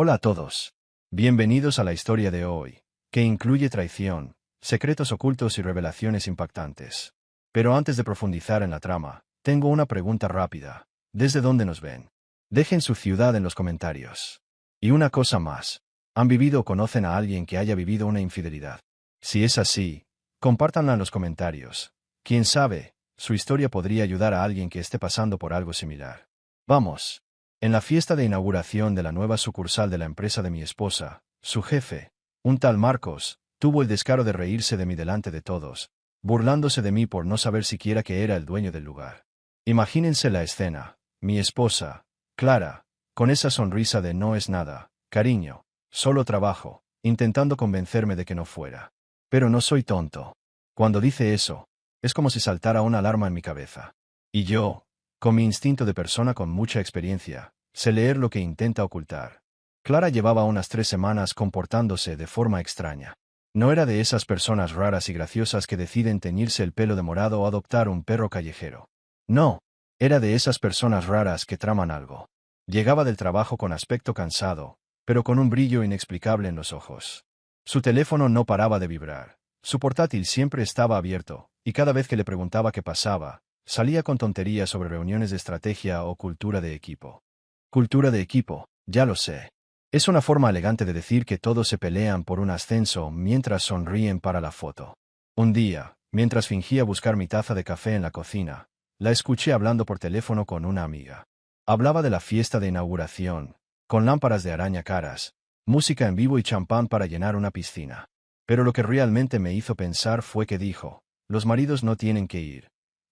Hola a todos. Bienvenidos a la historia de hoy, que incluye traición, secretos ocultos y revelaciones impactantes. Pero antes de profundizar en la trama, tengo una pregunta rápida. ¿Desde dónde nos ven? Dejen su ciudad en los comentarios. Y una cosa más. ¿Han vivido o conocen a alguien que haya vivido una infidelidad? Si es así, compártanla en los comentarios. Quién sabe, su historia podría ayudar a alguien que esté pasando por algo similar. Vamos. En la fiesta de inauguración de la nueva sucursal de la empresa de mi esposa, su jefe, un tal Marcos, tuvo el descaro de reírse de mí delante de todos, burlándose de mí por no saber siquiera que era el dueño del lugar. Imagínense la escena, mi esposa, Clara, con esa sonrisa de no es nada, cariño, solo trabajo, intentando convencerme de que no fuera. Pero no soy tonto. Cuando dice eso, es como si saltara una alarma en mi cabeza. Y yo, con mi instinto de persona con mucha experiencia, sé leer lo que intenta ocultar. Clara llevaba unas 3 semanas comportándose de forma extraña. No era de esas personas raras y graciosas que deciden teñirse el pelo de morado o adoptar un perro callejero. No, era de esas personas raras que traman algo. Llegaba del trabajo con aspecto cansado, pero con un brillo inexplicable en los ojos. Su teléfono no paraba de vibrar. Su portátil siempre estaba abierto, y cada vez que le preguntaba qué pasaba, salía con tonterías sobre reuniones de estrategia o cultura de equipo. Cultura de equipo, ya lo sé. Es una forma elegante de decir que todos se pelean por un ascenso mientras sonríen para la foto. Un día, mientras fingía buscar mi taza de café en la cocina, la escuché hablando por teléfono con una amiga. Hablaba de la fiesta de inauguración, con lámparas de araña caras, música en vivo y champán para llenar una piscina. Pero lo que realmente me hizo pensar fue que dijo, los maridos no tienen que ir.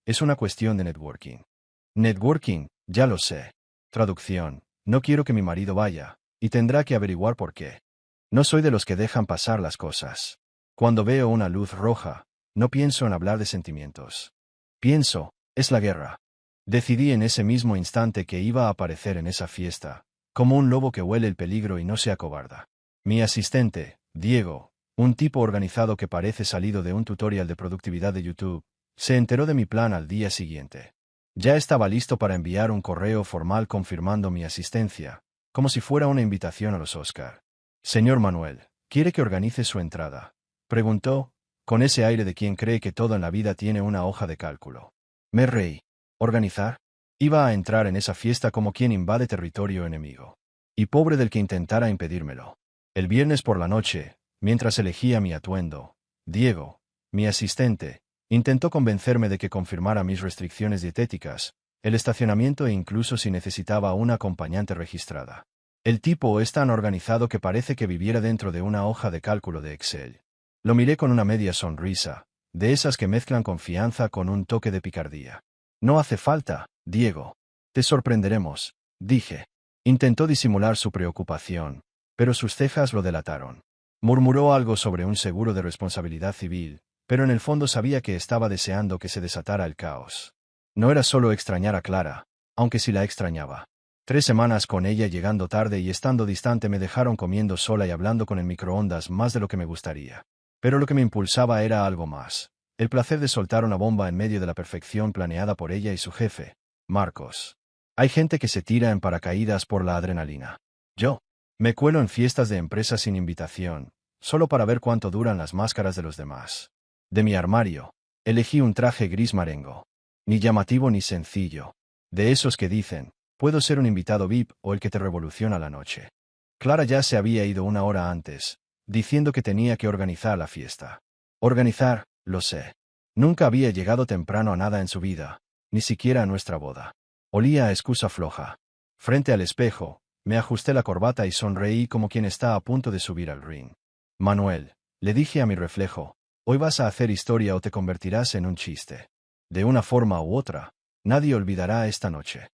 Es una cuestión de networking. Networking, ya lo sé. Traducción, no quiero que mi marido vaya, y tendrá que averiguar por qué. No soy de los que dejan pasar las cosas. Cuando veo una luz roja, no pienso en hablar de sentimientos. Pienso, es la guerra. Decidí en ese mismo instante que iba a aparecer en esa fiesta, como un lobo que huele el peligro y no se acobarda. Mi asistente, Diego, un tipo organizado que parece salido de un tutorial de productividad de YouTube, se enteró de mi plan al día siguiente. Ya estaba listo para enviar un correo formal confirmando mi asistencia, como si fuera una invitación a los Oscar. Señor Manuel, ¿quiere que organice su entrada? Preguntó, con ese aire de quien cree que todo en la vida tiene una hoja de cálculo. Me reí. ¿Organizar? Iba a entrar en esa fiesta como quien invade territorio enemigo. Y pobre del que intentara impedírmelo. El viernes por la noche, mientras elegía mi atuendo, Diego, mi asistente, intentó convencerme de que confirmara mis restricciones dietéticas, el estacionamiento e incluso si necesitaba una acompañante registrada. El tipo es tan organizado que parece que viviera dentro de una hoja de cálculo de Excel. Lo miré con una media sonrisa, de esas que mezclan confianza con un toque de picardía. No hace falta, Diego. Te sorprenderemos, dije. Intentó disimular su preocupación, pero sus cejas lo delataron. Murmuró algo sobre un seguro de responsabilidad civil, pero en el fondo sabía que estaba deseando que se desatara el caos. No era solo extrañar a Clara, aunque sí la extrañaba. 3 semanas con ella llegando tarde y estando distante me dejaron comiendo sola y hablando con el microondas más de lo que me gustaría. Pero lo que me impulsaba era algo más. El placer de soltar una bomba en medio de la perfección planeada por ella y su jefe, Marcos. Hay gente que se tira en paracaídas por la adrenalina. Yo me cuelo en fiestas de empresas sin invitación, solo para ver cuánto duran las máscaras de los demás. De mi armario, elegí un traje gris marengo. Ni llamativo ni sencillo. De esos que dicen, puedo ser un invitado VIP o el que te revoluciona la noche. Clara ya se había ido 1 hora antes, diciendo que tenía que organizar la fiesta. Organizar, lo sé. Nunca había llegado temprano a nada en su vida, ni siquiera a nuestra boda. Olía a excusa floja. Frente al espejo, me ajusté la corbata y sonreí como quien está a punto de subir al ring. Manuel, le dije a mi reflejo, hoy vas a hacer historia o te convertirás en un chiste. De una forma u otra, nadie olvidará esta noche.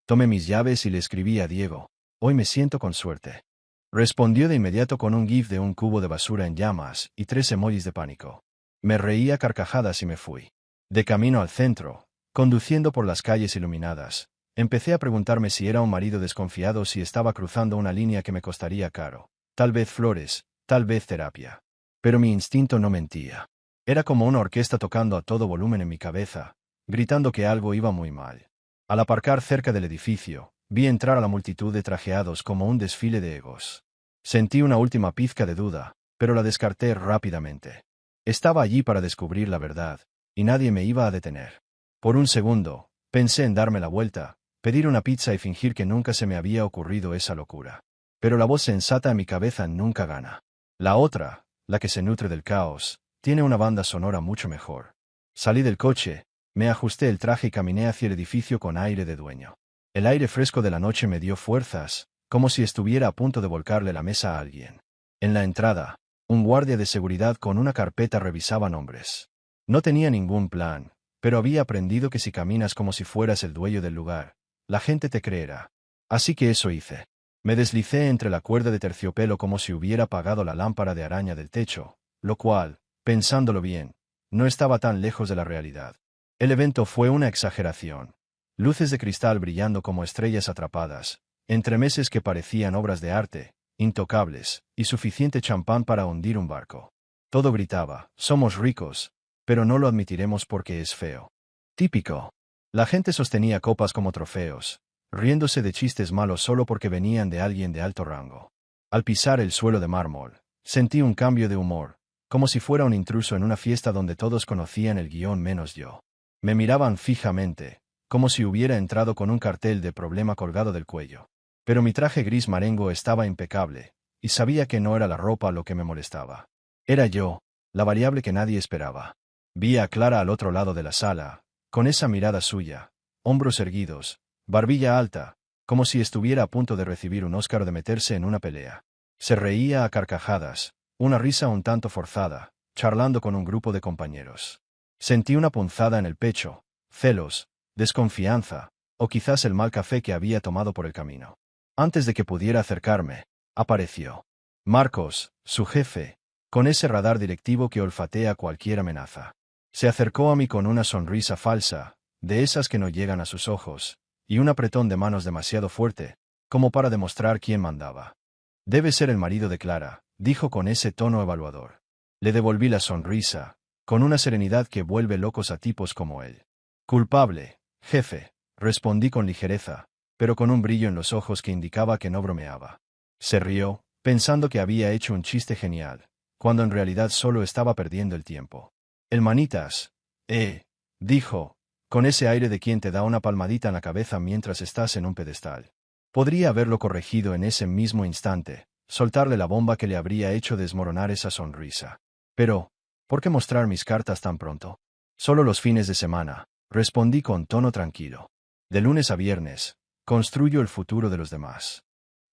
Tomé mis llaves y le escribí a Diego, hoy me siento con suerte. Respondió de inmediato con un gif de un cubo de basura en llamas y 3 emojis de pánico. Me reí a carcajadas y me fui. De camino al centro, conduciendo por las calles iluminadas, empecé a preguntarme si era un marido desconfiado o si estaba cruzando una línea que me costaría caro. Tal vez flores, tal vez terapia. Pero mi instinto no mentía. Era como una orquesta tocando a todo volumen en mi cabeza, gritando que algo iba muy mal. Al aparcar cerca del edificio, vi entrar a la multitud de trajeados como un desfile de egos. Sentí una última pizca de duda, pero la descarté rápidamente. Estaba allí para descubrir la verdad, y nadie me iba a detener. Por un segundo, pensé en darme la vuelta, pedir una pizza y fingir que nunca se me había ocurrido esa locura. Pero la voz sensata en mi cabeza nunca gana. La otra, la que se nutre del caos, tiene una banda sonora mucho mejor. Salí del coche, me ajusté el traje y caminé hacia el edificio con aire de dueño. El aire fresco de la noche me dio fuerzas, como si estuviera a punto de volcarle la mesa a alguien. En la entrada, un guardia de seguridad con una carpeta revisaba nombres. No tenía ningún plan, pero había aprendido que si caminas como si fueras el dueño del lugar, la gente te creerá. Así que eso hice. Me deslicé entre la cuerda de terciopelo como si hubiera apagado la lámpara de araña del techo, lo cual, pensándolo bien, no estaba tan lejos de la realidad. El evento fue una exageración. Luces de cristal brillando como estrellas atrapadas, entremeses que parecían obras de arte, intocables, y suficiente champán para hundir un barco. Todo gritaba, somos ricos, pero no lo admitiremos porque es feo. Típico. La gente sostenía copas como trofeos, riéndose de chistes malos solo porque venían de alguien de alto rango. Al pisar el suelo de mármol, sentí un cambio de humor, como si fuera un intruso en una fiesta donde todos conocían el guión menos yo. Me miraban fijamente, como si hubiera entrado con un cartel de problema colgado del cuello. Pero mi traje gris marengo estaba impecable, y sabía que no era la ropa lo que me molestaba. Era yo, la variable que nadie esperaba. Vi a Clara al otro lado de la sala, con esa mirada suya, hombros erguidos, barbilla alta, como si estuviera a punto de recibir un Óscar o de meterse en una pelea. Se reía a carcajadas, una risa un tanto forzada, charlando con un grupo de compañeros. Sentí una punzada en el pecho, celos, desconfianza, o quizás el mal café que había tomado por el camino. Antes de que pudiera acercarme, apareció Marcos, su jefe, con ese radar directivo que olfatea cualquier amenaza. Se acercó a mí con una sonrisa falsa, de esas que no llegan a sus ojos, y un apretón de manos demasiado fuerte, como para demostrar quién mandaba. Debe ser el marido de Clara, dijo con ese tono evaluador. Le devolví la sonrisa, con una serenidad que vuelve locos a tipos como él. Culpable, jefe, respondí con ligereza, pero con un brillo en los ojos que indicaba que no bromeaba. Se rió, pensando que había hecho un chiste genial, cuando en realidad solo estaba perdiendo el tiempo. El manitas, dijo, con ese aire de quien te da una palmadita en la cabeza mientras estás en un pedestal. Podría haberlo corregido en ese mismo instante, soltarle la bomba que le habría hecho desmoronar esa sonrisa. Pero, ¿por qué mostrar mis cartas tan pronto? Solo los fines de semana, respondí con tono tranquilo. De lunes a viernes, construyo el futuro de los demás.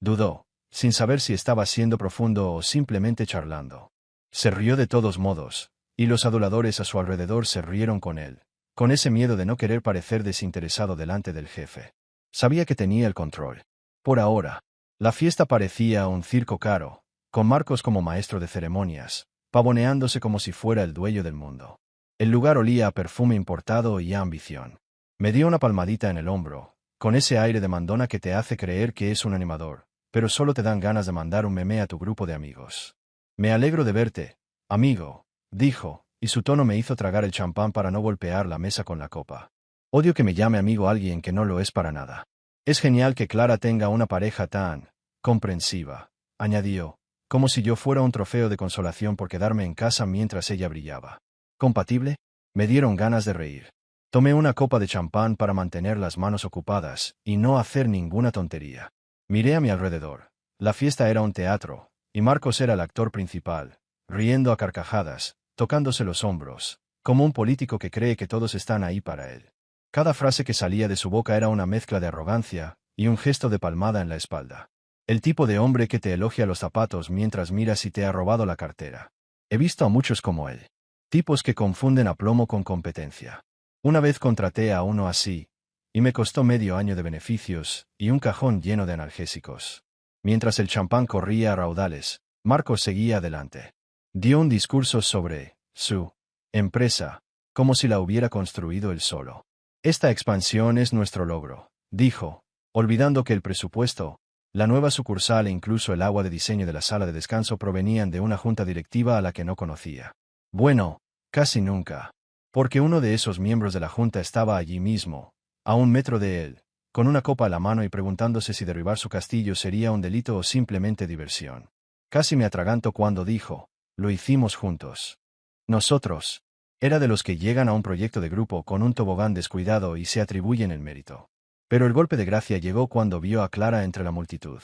Dudó, sin saber si estaba siendo profundo o simplemente charlando. Se rió de todos modos, y los aduladores a su alrededor se rieron con él, con ese miedo de no querer parecer desinteresado delante del jefe. Sabía que tenía el control. Por ahora, la fiesta parecía un circo caro, con Marcos como maestro de ceremonias, pavoneándose como si fuera el dueño del mundo. El lugar olía a perfume importado y a ambición. Me dio una palmadita en el hombro, con ese aire de mandona que te hace creer que es un animador, pero solo te dan ganas de mandar un meme a tu grupo de amigos. Me alegro de verte, amigo, dijo, y su tono me hizo tragar el champán para no golpear la mesa con la copa. Odio que me llame amigo alguien que no lo es para nada. Es genial que Clara tenga una pareja tan comprensiva, añadió, como si yo fuera un trofeo de consolación por quedarme en casa mientras ella brillaba. ¿Compatible? Me dieron ganas de reír. Tomé una copa de champán para mantener las manos ocupadas y no hacer ninguna tontería. Miré a mi alrededor. La fiesta era un teatro, y Marcos era el actor principal, riendo a carcajadas, tocándose los hombros, como un político que cree que todos están ahí para él. Cada frase que salía de su boca era una mezcla de arrogancia y un gesto de palmada en la espalda. El tipo de hombre que te elogia los zapatos mientras miras si te ha robado la cartera. He visto a muchos como él. Tipos que confunden aplomo con competencia. Una vez contraté a uno así, y me costó medio año de beneficios y un cajón lleno de analgésicos. Mientras el champán corría a raudales, Marcos seguía adelante. Dio un discurso sobre su empresa, como si la hubiera construido él solo. Esta expansión es nuestro logro, dijo, olvidando que el presupuesto, la nueva sucursal e incluso el agua de diseño de la sala de descanso provenían de una junta directiva a la que no conocía. Bueno, casi nunca. Porque uno de esos miembros de la junta estaba allí mismo, a 1 metro de él, con una copa a la mano y preguntándose si derribar su castillo sería un delito o simplemente diversión. Casi me atraganto cuando dijo, lo hicimos juntos. Nosotros. Era de los que llegan a un proyecto de grupo con un tobogán descuidado y se atribuyen el mérito. Pero el golpe de gracia llegó cuando vio a Clara entre la multitud.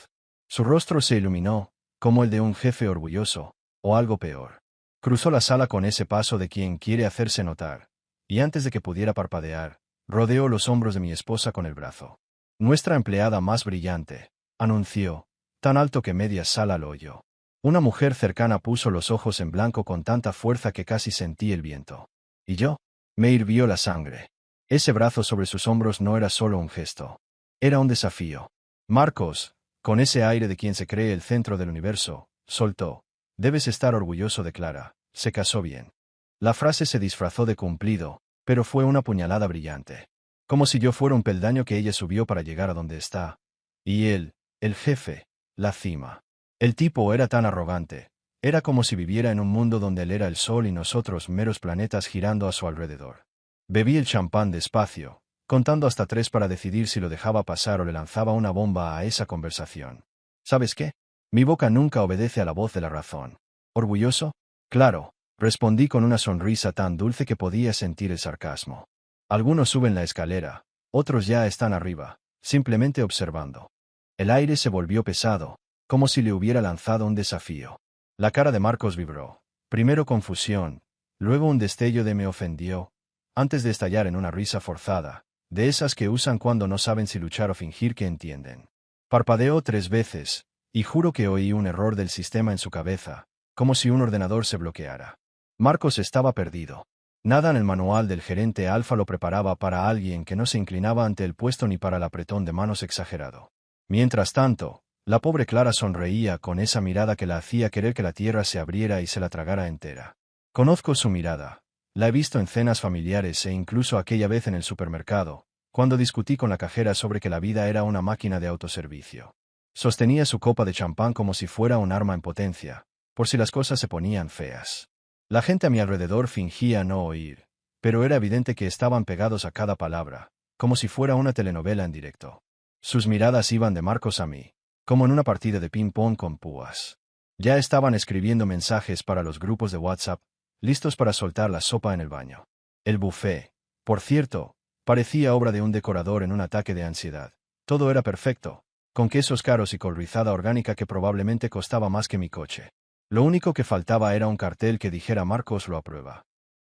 Su rostro se iluminó, como el de un jefe orgulloso, o algo peor. Cruzó la sala con ese paso de quien quiere hacerse notar, y antes de que pudiera parpadear, rodeó los hombros de mi esposa con el brazo. Nuestra empleada más brillante, anunció, tan alto que media sala lo oyó. Una mujer cercana puso los ojos en blanco con tanta fuerza que casi sentí el viento. ¿Y yo? Me hirvió la sangre. Ese brazo sobre sus hombros no era solo un gesto. Era un desafío. Marcos, con ese aire de quien se cree el centro del universo, soltó. Debes estar orgulloso de Clara, se casó bien. La frase se disfrazó de cumplido, pero fue una puñalada brillante. Como si yo fuera un peldaño que ella subió para llegar a donde está. Y él, el jefe, la cima. El tipo era tan arrogante. Era como si viviera en un mundo donde él era el sol y nosotros meros planetas girando a su alrededor. Bebí el champán despacio, contando hasta 3 para decidir si lo dejaba pasar o le lanzaba una bomba a esa conversación. ¿Sabes qué? Mi boca nunca obedece a la voz de la razón. ¿Orgulloso? Claro, respondí con una sonrisa tan dulce que podía sentir el sarcasmo. Algunos suben la escalera, otros ya están arriba, simplemente observando. El aire se volvió pesado, como si le hubiera lanzado un desafío. La cara de Marcos vibró. Primero confusión, luego un destello de me ofendió, antes de estallar en una risa forzada, de esas que usan cuando no saben si luchar o fingir que entienden. Parpadeó 3 veces, y juro que oí un error del sistema en su cabeza, como si un ordenador se bloqueara. Marcos estaba perdido. Nada en el manual del gerente alfa lo preparaba para alguien que no se inclinaba ante el puesto ni para el apretón de manos exagerado. Mientras tanto, la pobre Clara sonreía con esa mirada que la hacía querer que la tierra se abriera y se la tragara entera. Conozco su mirada. La he visto en cenas familiares e incluso aquella vez en el supermercado, cuando discutí con la cajera sobre que la vida era una máquina de autoservicio. Sostenía su copa de champán como si fuera un arma en potencia, por si las cosas se ponían feas. La gente a mi alrededor fingía no oír, pero era evidente que estaban pegados a cada palabra, como si fuera una telenovela en directo. Sus miradas iban de Marcos a mí, como en una partida de ping-pong con púas. Ya estaban escribiendo mensajes para los grupos de WhatsApp, listos para soltar la sopa en el baño. El buffet, por cierto, parecía obra de un decorador en un ataque de ansiedad. Todo era perfecto, con quesos caros y col rizada orgánica que probablemente costaba más que mi coche. Lo único que faltaba era un cartel que dijera Marcos lo aprueba.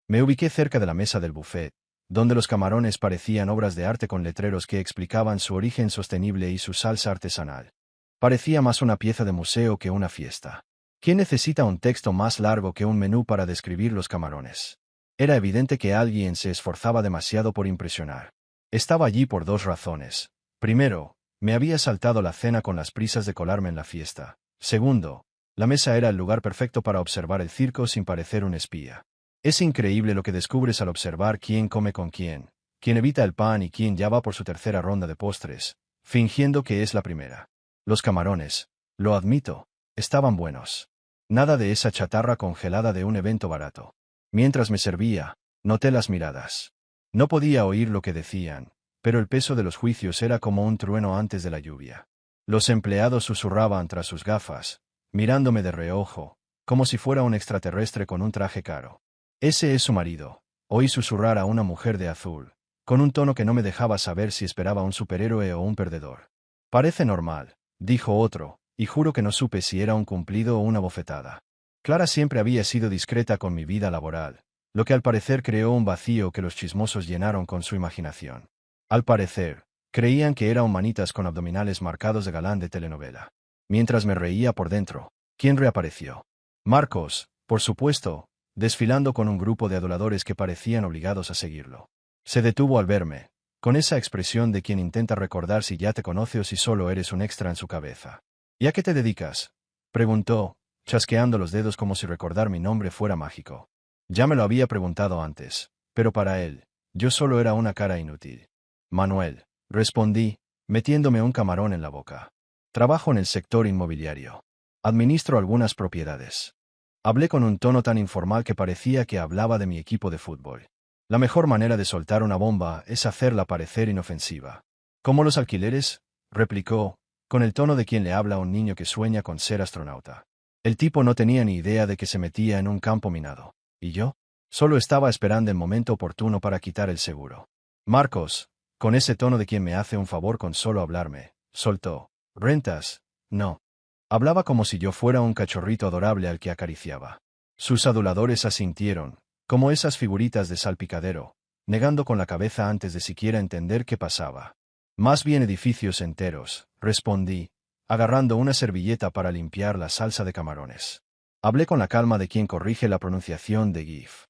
Me ubiqué cerca de la mesa del buffet, donde los camarones parecían obras de arte con letreros que explicaban su origen sostenible y su salsa artesanal. Parecía más una pieza de museo que una fiesta. ¿Quién necesita un texto más largo que un menú para describir los camarones? Era evidente que alguien se esforzaba demasiado por impresionar. Estaba allí por 2 razones. Primero, me había saltado la cena con las prisas de colarme en la fiesta. Segundo, la mesa era el lugar perfecto para observar el circo sin parecer un espía. Es increíble lo que descubres al observar quién come con quién evita el pan y quién ya va por su tercera ronda de postres, fingiendo que es la primera. Los camarones, lo admito, estaban buenos. Nada de esa chatarra congelada de un evento barato. Mientras me servía, noté las miradas. No podía oír lo que decían, pero el peso de los juicios era como un trueno antes de la lluvia. Los empleados susurraban tras sus gafas, mirándome de reojo, como si fuera un extraterrestre con un traje caro. Ese es su marido. Oí susurrar a una mujer de azul, con un tono que no me dejaba saber si esperaba un superhéroe o un perdedor. Parece normal, dijo otro, y juro que no supe si era un cumplido o una bofetada. Clara siempre había sido discreta con mi vida laboral, lo que al parecer creó un vacío que los chismosos llenaron con su imaginación. Al parecer, creían que era un manitas con abdominales marcados de galán de telenovela. Mientras me reía por dentro, ¿quién reapareció? Marcos, por supuesto, desfilando con un grupo de aduladores que parecían obligados a seguirlo. Se detuvo al verme, con esa expresión de quien intenta recordar si ya te conoce o si solo eres un extra en su cabeza. ¿Y a qué te dedicas?, preguntó, chasqueando los dedos como si recordar mi nombre fuera mágico. Ya me lo había preguntado antes, pero para él, yo solo era una cara inútil. Manuel, respondí, metiéndome un camarón en la boca. Trabajo en el sector inmobiliario. Administro algunas propiedades. Hablé con un tono tan informal que parecía que hablaba de mi equipo de fútbol. La mejor manera de soltar una bomba es hacerla parecer inofensiva. ¿Cómo los alquileres?, replicó, con el tono de quien le habla a un niño que sueña con ser astronauta. El tipo no tenía ni idea de que se metía en un campo minado. ¿Y yo? Solo estaba esperando el momento oportuno para quitar el seguro. Marcos, con ese tono de quien me hace un favor con solo hablarme, soltó. ¿Rentas? No. Hablaba como si yo fuera un cachorrito adorable al que acariciaba. Sus aduladores asintieron, como esas figuritas de salpicadero, negando con la cabeza antes de siquiera entender qué pasaba. Más bien edificios enteros, respondí, agarrando una servilleta para limpiar la salsa de camarones. Hablé con la calma de quien corrige la pronunciación de GIF.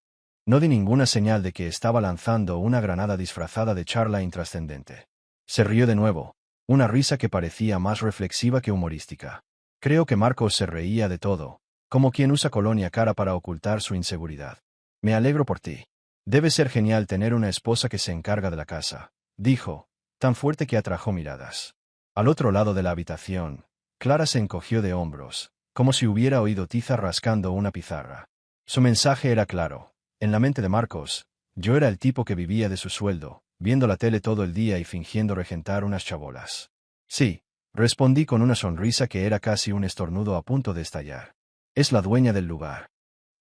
No di ninguna señal de que estaba lanzando una granada disfrazada de charla intrascendente. Se rió de nuevo, una risa que parecía más reflexiva que humorística. Creo que Marcos se reía de todo, como quien usa colonia cara para ocultar su inseguridad. Me alegro por ti. Debe ser genial tener una esposa que se encarga de la casa, dijo, tan fuerte que atrajo miradas. Al otro lado de la habitación, Clara se encogió de hombros, como si hubiera oído tiza rascando una pizarra. Su mensaje era claro. En la mente de Marcos, yo era el tipo que vivía de su sueldo, viendo la tele todo el día y fingiendo regentar unas chabolas. Sí, respondí con una sonrisa que era casi un estornudo a punto de estallar. Es la dueña del lugar.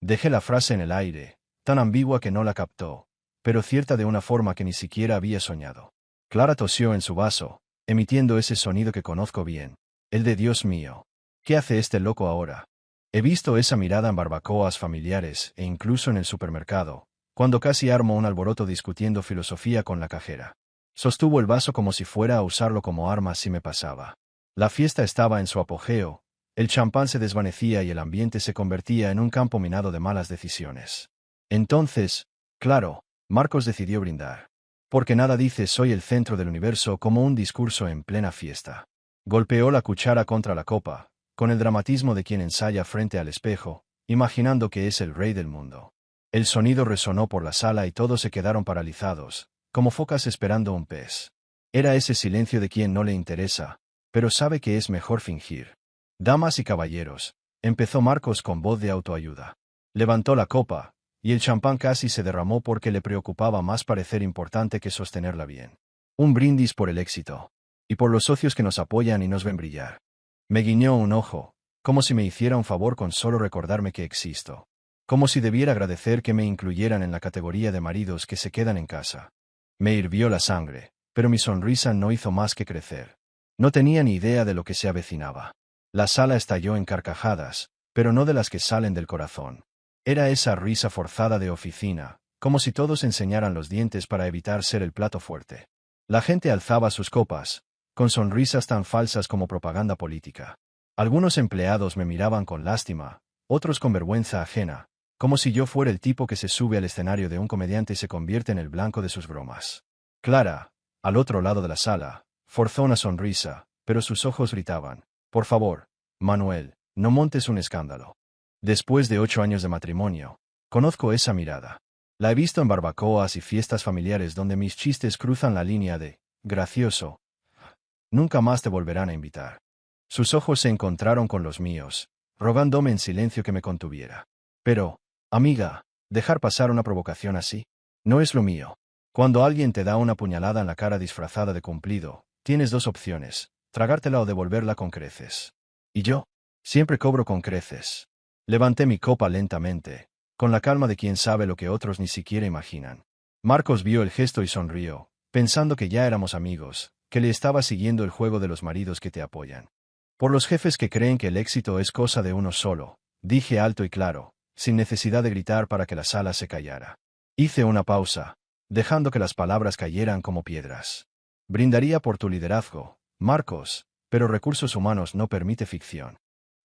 Dejé la frase en el aire, tan ambigua que no la captó, pero cierta de una forma que ni siquiera había soñado. Clara tosió en su vaso, emitiendo ese sonido que conozco bien, el de Dios mío. ¿Qué hace este loco ahora? He visto esa mirada en barbacoas familiares e incluso en el supermercado, cuando casi armo un alboroto discutiendo filosofía con la cajera. Sostuvo el vaso como si fuera a usarlo como arma si me pasaba. La fiesta estaba en su apogeo, el champán se desvanecía y el ambiente se convertía en un campo minado de malas decisiones. Entonces, claro, Marcos decidió brindar. Porque nada dice soy el centro del universo como un discurso en plena fiesta. Golpeó la cuchara contra la copa, con el dramatismo de quien ensaya frente al espejo, imaginando que es el rey del mundo. El sonido resonó por la sala y todos se quedaron paralizados, como focas esperando un pez. Era ese silencio de quien no le interesa, pero sabe que es mejor fingir. Damas y caballeros, empezó Marcos con voz de autoayuda. Levantó la copa, y el champán casi se derramó porque le preocupaba más parecer importante que sostenerla bien. Un brindis por el éxito. Y por los socios que nos apoyan y nos ven brillar. Me guiñó un ojo, como si me hiciera un favor con solo recordarme que existo. Como si debiera agradecer que me incluyeran en la categoría de maridos que se quedan en casa. Me hirvió la sangre, pero mi sonrisa no hizo más que crecer. No tenía ni idea de lo que se avecinaba. La sala estalló en carcajadas, pero no de las que salen del corazón. Era esa risa forzada de oficina, como si todos enseñaran los dientes para evitar ser el plato fuerte. La gente alzaba sus copas, con sonrisas tan falsas como propaganda política. Algunos empleados me miraban con lástima, otros con vergüenza ajena, como si yo fuera el tipo que se sube al escenario de un comediante y se convierte en el blanco de sus bromas. Clara, al otro lado de la sala, forzó una sonrisa, pero sus ojos gritaban, por favor, Manuel, no montes un escándalo. Después de 8 años de matrimonio, conozco esa mirada. La he visto en barbacoas y fiestas familiares donde mis chistes cruzan la línea de gracioso. Nunca más te volverán a invitar. Sus ojos se encontraron con los míos, rogándome en silencio que me contuviera. Pero, amiga, dejar pasar una provocación así, no es lo mío. Cuando alguien te da una puñalada en la cara disfrazada de cumplido, tienes dos opciones, tragártela o devolverla con creces. Y yo, siempre cobro con creces. Levanté mi copa lentamente, con la calma de quien sabe lo que otros ni siquiera imaginan. Marcos vio el gesto y sonrió, pensando que ya éramos amigos, que le estaba siguiendo el juego de los maridos que te apoyan. Por los jefes que creen que el éxito es cosa de uno solo, dije alto y claro, sin necesidad de gritar para que la sala se callara. Hice una pausa, dejando que las palabras cayeran como piedras. Brindaría por tu liderazgo, Marcos, pero recursos humanos no permite ficción.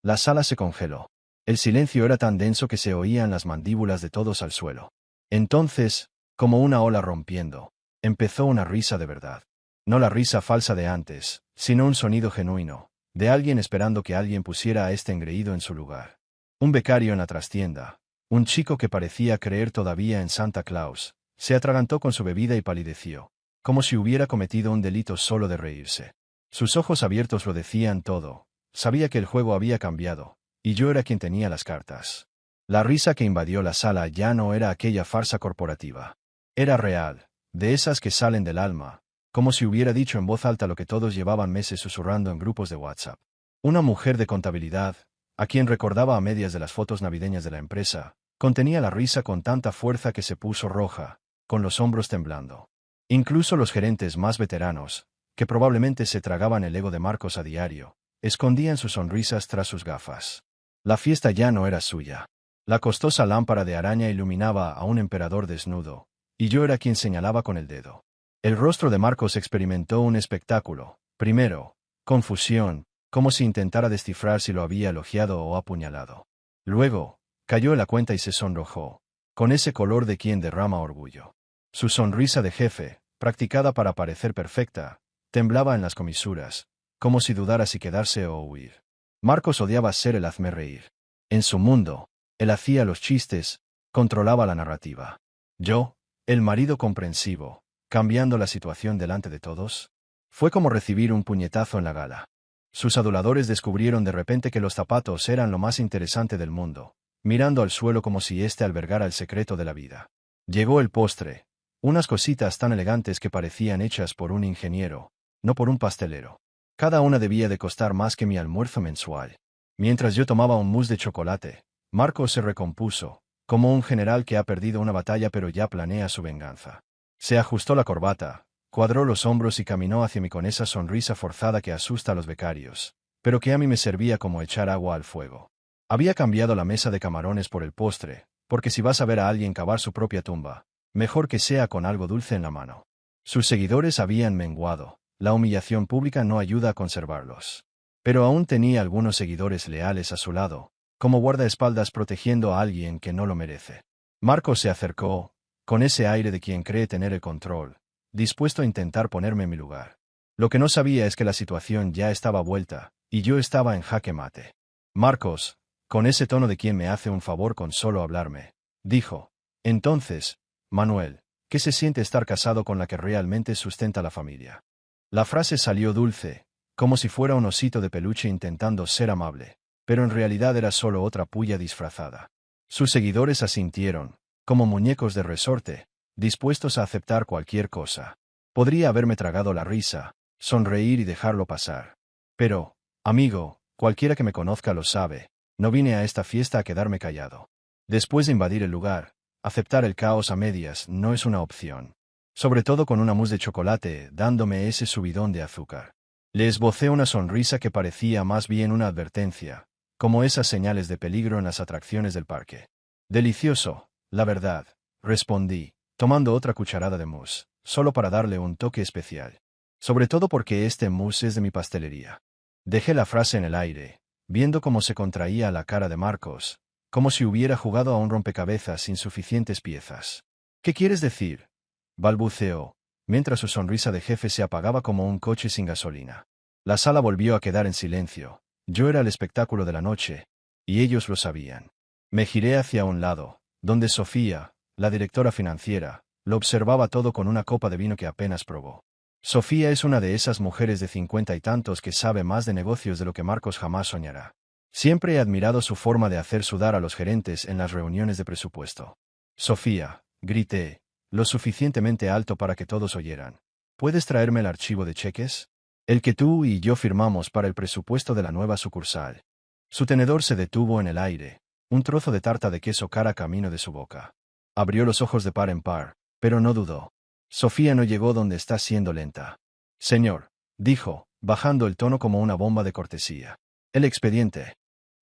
La sala se congeló. El silencio era tan denso que se oían las mandíbulas de todos al suelo. Entonces, como una ola rompiendo, empezó una risa de verdad. No la risa falsa de antes, sino un sonido genuino, de alguien esperando que alguien pusiera a este engreído en su lugar. Un becario en la trastienda, un chico que parecía creer todavía en Santa Claus, se atragantó con su bebida y palideció, como si hubiera cometido un delito solo de reírse. Sus ojos abiertos lo decían todo, sabía que el juego había cambiado, y yo era quien tenía las cartas. La risa que invadió la sala ya no era aquella farsa corporativa. Era real, de esas que salen del alma, como si hubiera dicho en voz alta lo que todos llevaban meses susurrando en grupos de WhatsApp. Una mujer de contabilidad, a quien recordaba a medias de las fotos navideñas de la empresa, contenía la risa con tanta fuerza que se puso roja, con los hombros temblando. Incluso los gerentes más veteranos, que probablemente se tragaban el ego de Marcos a diario, escondían sus sonrisas tras sus gafas. La fiesta ya no era suya. La costosa lámpara de araña iluminaba a un emperador desnudo, y yo era quien señalaba con el dedo. El rostro de Marcos experimentó un espectáculo. Primero, confusión, como si intentara descifrar si lo había elogiado o apuñalado. Luego, cayó en la cuenta y se sonrojó, con ese color de quien derrama orgullo. Su sonrisa de jefe, practicada para parecer perfecta, temblaba en las comisuras, como si dudara si quedarse o huir. Marcos odiaba ser el hazme reír. En su mundo, él hacía los chistes, controlaba la narrativa. Yo, el marido comprensivo, cambiando la situación delante de todos, fue como recibir un puñetazo en la gala. Sus aduladores descubrieron de repente que los zapatos eran lo más interesante del mundo, mirando al suelo como si éste albergara el secreto de la vida. Llegó el postre, unas cositas tan elegantes que parecían hechas por un ingeniero, no por un pastelero. Cada una debía de costar más que mi almuerzo mensual. Mientras yo tomaba un mousse de chocolate, Marcos se recompuso, como un general que ha perdido una batalla pero ya planea su venganza. Se ajustó la corbata, cuadró los hombros y caminó hacia mí con esa sonrisa forzada que asusta a los becarios, pero que a mí me servía como echar agua al fuego. Había cambiado la mesa de camarones por el postre, porque si vas a ver a alguien cavar su propia tumba, mejor que sea con algo dulce en la mano. Sus seguidores habían menguado, la humillación pública no ayuda a conservarlos. Pero aún tenía algunos seguidores leales a su lado, como guardaespaldas protegiendo a alguien que no lo merece. Marcos se acercó, con ese aire de quien cree tener el control, dispuesto a intentar ponerme en mi lugar. Lo que no sabía es que la situación ya estaba vuelta, y yo estaba en jaque mate. Marcos, con ese tono de quien me hace un favor con solo hablarme, dijo: entonces, Manuel, ¿qué se siente estar casado con la que realmente sustenta la familia? La frase salió dulce, como si fuera un osito de peluche intentando ser amable, pero en realidad era solo otra puya disfrazada. Sus seguidores asintieron, como muñecos de resorte, dispuestos a aceptar cualquier cosa. Podría haberme tragado la risa, sonreír y dejarlo pasar. Pero, amigo, cualquiera que me conozca lo sabe, no vine a esta fiesta a quedarme callado. Después de invadir el lugar, aceptar el caos a medias no es una opción. Sobre todo con una mousse de chocolate dándome ese subidón de azúcar. Le esbocé una sonrisa que parecía más bien una advertencia, como esas señales de peligro en las atracciones del parque. Delicioso, la verdad, respondí, tomando otra cucharada de mousse, solo para darle un toque especial. Sobre todo porque este mousse es de mi pastelería. Dejé la frase en el aire, viendo cómo se contraía la cara de Marcos, como si hubiera jugado a un rompecabezas sin suficientes piezas. ¿Qué quieres decir?, balbuceó, mientras su sonrisa de jefe se apagaba como un coche sin gasolina. La sala volvió a quedar en silencio. Yo era el espectáculo de la noche, y ellos lo sabían. Me giré hacia un lado, donde Sofía, la directora financiera, lo observaba todo con una copa de vino que apenas probó. Sofía es una de esas mujeres de 50 y tantos que sabe más de negocios de lo que Marcos jamás soñará. Siempre he admirado su forma de hacer sudar a los gerentes en las reuniones de presupuesto. Sofía, grité, lo suficientemente alto para que todos oyeran. ¿Puedes traerme el archivo de cheques? El que tú y yo firmamos para el presupuesto de la nueva sucursal. Su tenedor se detuvo en el aire, un trozo de tarta de queso cara camino de su boca. Abrió los ojos de par en par, pero no dudó. Sofía no llegó donde está siendo lenta. Señor, dijo, bajando el tono como una bomba de cortesía. El expediente.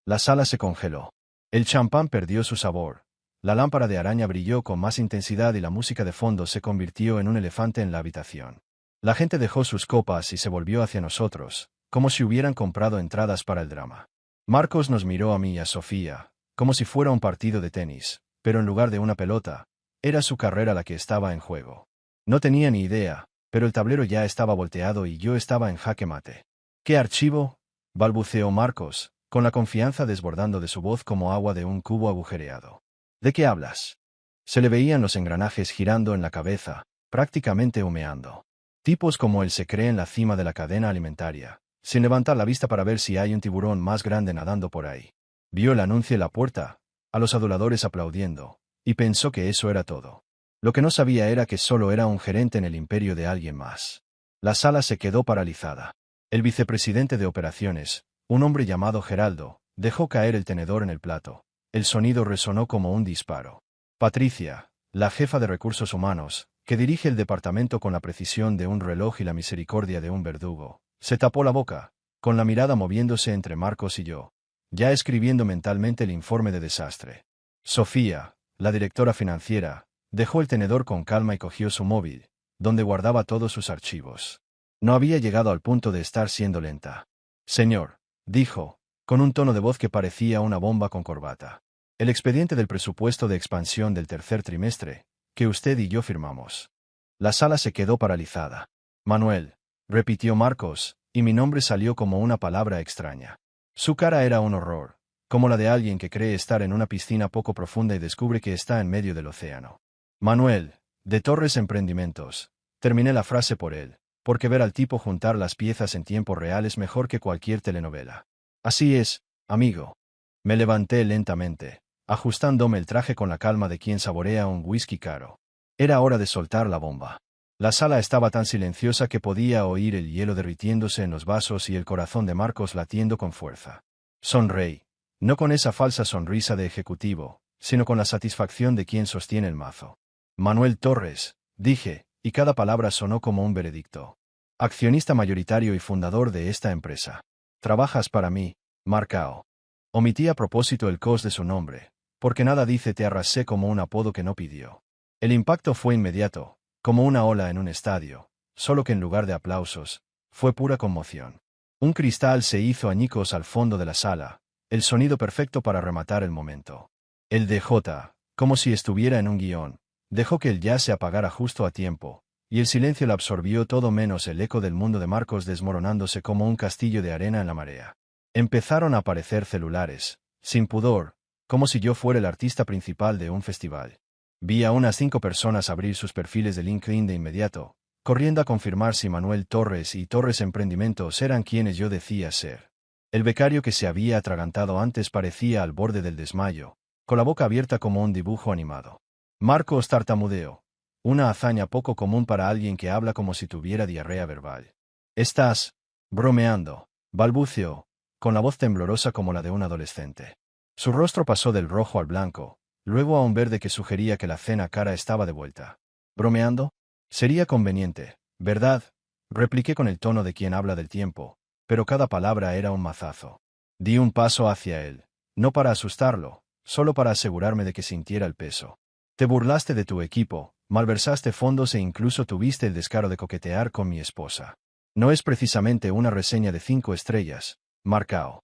La sala se congeló. El champán perdió su sabor. La lámpara de araña brilló con más intensidad y la música de fondo se convirtió en un elefante en la habitación. La gente dejó sus copas y se volvió hacia nosotros, como si hubieran comprado entradas para el drama. Marcos nos miró a mí y a Sofía, como si fuera un partido de tenis, pero en lugar de una pelota, era su carrera la que estaba en juego. No tenía ni idea, pero el tablero ya estaba volteado y yo estaba en jaque mate. ¿Qué archivo?, balbuceó Marcos, con la confianza desbordando de su voz como agua de un cubo agujereado. ¿De qué hablas? Se le veían los engranajes girando en la cabeza, prácticamente humeando. Tipos como él se creen la cima de la cadena alimentaria, sin levantar la vista para ver si hay un tiburón más grande nadando por ahí. Vio el anuncio en la puerta, a los aduladores aplaudiendo, y pensó que eso era todo. Lo que no sabía era que solo era un gerente en el imperio de alguien más. La sala se quedó paralizada. El vicepresidente de operaciones, un hombre llamado Geraldo, Dejó caer el tenedor en el plato. El sonido resonó como un disparo. Patricia, la jefa de recursos humanos, que dirige el departamento con la precisión de un reloj y la misericordia de un verdugo, se tapó la boca, con la mirada moviéndose entre Marcos y yo, ya escribiendo mentalmente el informe de desastre. Sofía, la directora financiera, dejó el tenedor con calma y cogió su móvil, donde guardaba todos sus archivos. No había llegado al punto de estar siendo lenta. Señor, dijo, con un tono de voz que parecía una bomba con corbata. El expediente del presupuesto de expansión del tercer trimestre, que usted y yo firmamos. La sala se quedó paralizada. Manuel, repitió Marcos, y mi nombre salió como una palabra extraña. Su cara era un horror, como la de alguien que cree estar en una piscina poco profunda y descubre que está en medio del océano. Manuel, de Torres Emprendimientos. Terminé la frase por él, porque ver al tipo juntar las piezas en tiempo real es mejor que cualquier telenovela. Así es, amigo. Me levanté lentamente, ajustándome el traje con la calma de quien saborea un whisky caro. Era hora de soltar la bomba. La sala estaba tan silenciosa que podía oír el hielo derritiéndose en los vasos y el corazón de Marcos latiendo con fuerza. Sonreí, no con esa falsa sonrisa de ejecutivo, sino con la satisfacción de quien sostiene el mazo. Manuel Torres, dije, y cada palabra sonó como un veredicto. Accionista mayoritario y fundador de esta empresa. Trabajas para mí, Marcao. Omití a propósito el cos de su nombre, porque nada dice te arrasé como un apodo que no pidió. El impacto fue inmediato, como una ola en un estadio, solo que en lugar de aplausos, fue pura conmoción. Un cristal se hizo añicos al fondo de la sala, el sonido perfecto para rematar el momento. El DJ, como si estuviera en un guión, dejó que el jazz se apagara justo a tiempo, y el silencio lo absorbió todo menos el eco del mundo de Marcos desmoronándose como un castillo de arena en la marea. Empezaron a aparecer celulares, sin pudor, como si yo fuera el artista principal de un festival. Vi a unas 5 personas abrir sus perfiles de LinkedIn de inmediato, corriendo a confirmar si Manuel Torres y Torres Emprendimientos eran quienes yo decía ser. El becario que se había atragantado antes parecía al borde del desmayo, con la boca abierta como un dibujo animado. Marcos tartamudeó. Una hazaña poco común para alguien que habla como si tuviera diarrea verbal. Estás bromeando, balbuceó, con la voz temblorosa como la de un adolescente. Su rostro pasó del rojo al blanco, luego a un verde que sugería que la cena cara estaba de vuelta. ¿Bromeando? Sería conveniente, ¿verdad? Repliqué con el tono de quien habla del tiempo, pero cada palabra era un mazazo. Di un paso hacia él, no para asustarlo, solo para asegurarme de que sintiera el peso. Te burlaste de tu equipo, malversaste fondos e incluso tuviste el descaro de coquetear con mi esposa. No es precisamente una reseña de 5 estrellas, Marcao.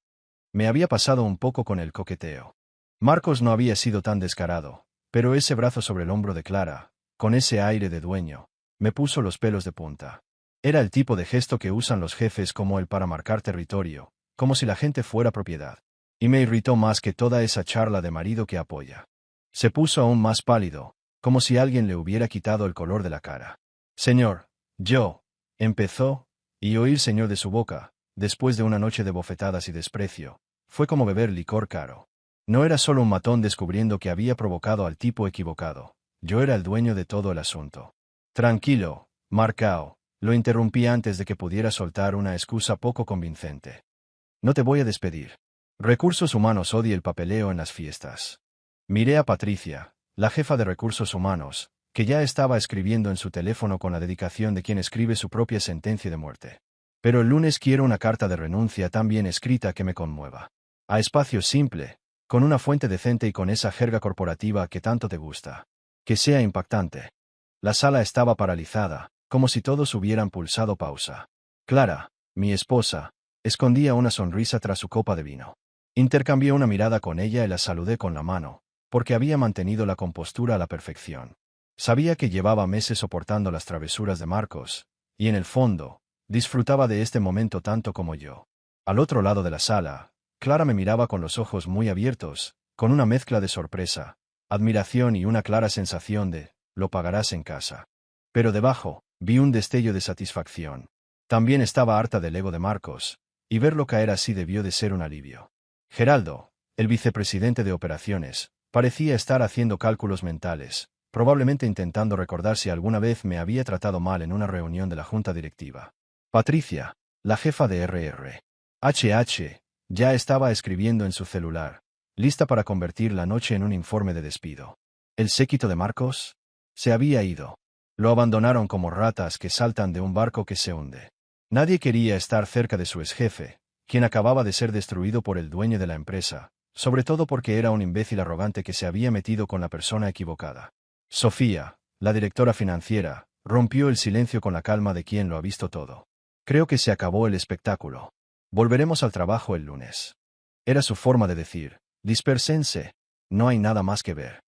Me había pasado un poco con el coqueteo. Marcos no había sido tan descarado, pero ese brazo sobre el hombro de Clara, con ese aire de dueño, me puso los pelos de punta. Era el tipo de gesto que usan los jefes como él para marcar territorio, como si la gente fuera propiedad. Y me irritó más que toda esa charla de marido que apoya. Se puso aún más pálido, como si alguien le hubiera quitado el color de la cara. Señor, yo, empezó, y oír señor de su boca, después de una noche de bofetadas y desprecio, fue como beber licor caro. No era solo un matón descubriendo que había provocado al tipo equivocado, yo era el dueño de todo el asunto. Tranquilo, Marcao, lo interrumpí antes de que pudiera soltar una excusa poco convincente. No te voy a despedir. Recursos Humanos odia el papeleo en las fiestas. Miré a Patricia, la jefa de Recursos Humanos, que ya estaba escribiendo en su teléfono con la dedicación de quien escribe su propia sentencia de muerte. Pero el lunes quiero una carta de renuncia tan bien escrita que me conmueva. A espacio simple, con una fuente decente y con esa jerga corporativa que tanto te gusta. Que sea impactante. La sala estaba paralizada, como si todos hubieran pulsado pausa. Clara, mi esposa, escondía una sonrisa tras su copa de vino. Intercambié una mirada con ella y la saludé con la mano, porque había mantenido la compostura a la perfección. Sabía que llevaba meses soportando las travesuras de Marcos, y en el fondo, disfrutaba de este momento tanto como yo. Al otro lado de la sala, Clara me miraba con los ojos muy abiertos, con una mezcla de sorpresa, admiración y una clara sensación de, lo pagarás en casa. Pero debajo, vi un destello de satisfacción. También estaba harta del ego de Marcos, y verlo caer así debió de ser un alivio. Geraldo, el vicepresidente de operaciones, parecía estar haciendo cálculos mentales, probablemente intentando recordar si alguna vez me había tratado mal en una reunión de la junta directiva. Patricia, la jefa de RR. Ya estaba escribiendo en su celular, lista para convertir la noche en un informe de despido. ¿El séquito de Marcos? Se había ido. Lo abandonaron como ratas que saltan de un barco que se hunde. Nadie quería estar cerca de su exjefe, quien acababa de ser destruido por el dueño de la empresa, sobre todo porque era un imbécil arrogante que se había metido con la persona equivocada. Sofía, la directora financiera, rompió el silencio con la calma de quien lo ha visto todo. Creo que se acabó el espectáculo. Volveremos al trabajo el lunes. Era su forma de decir, dispérsense, no hay nada más que ver.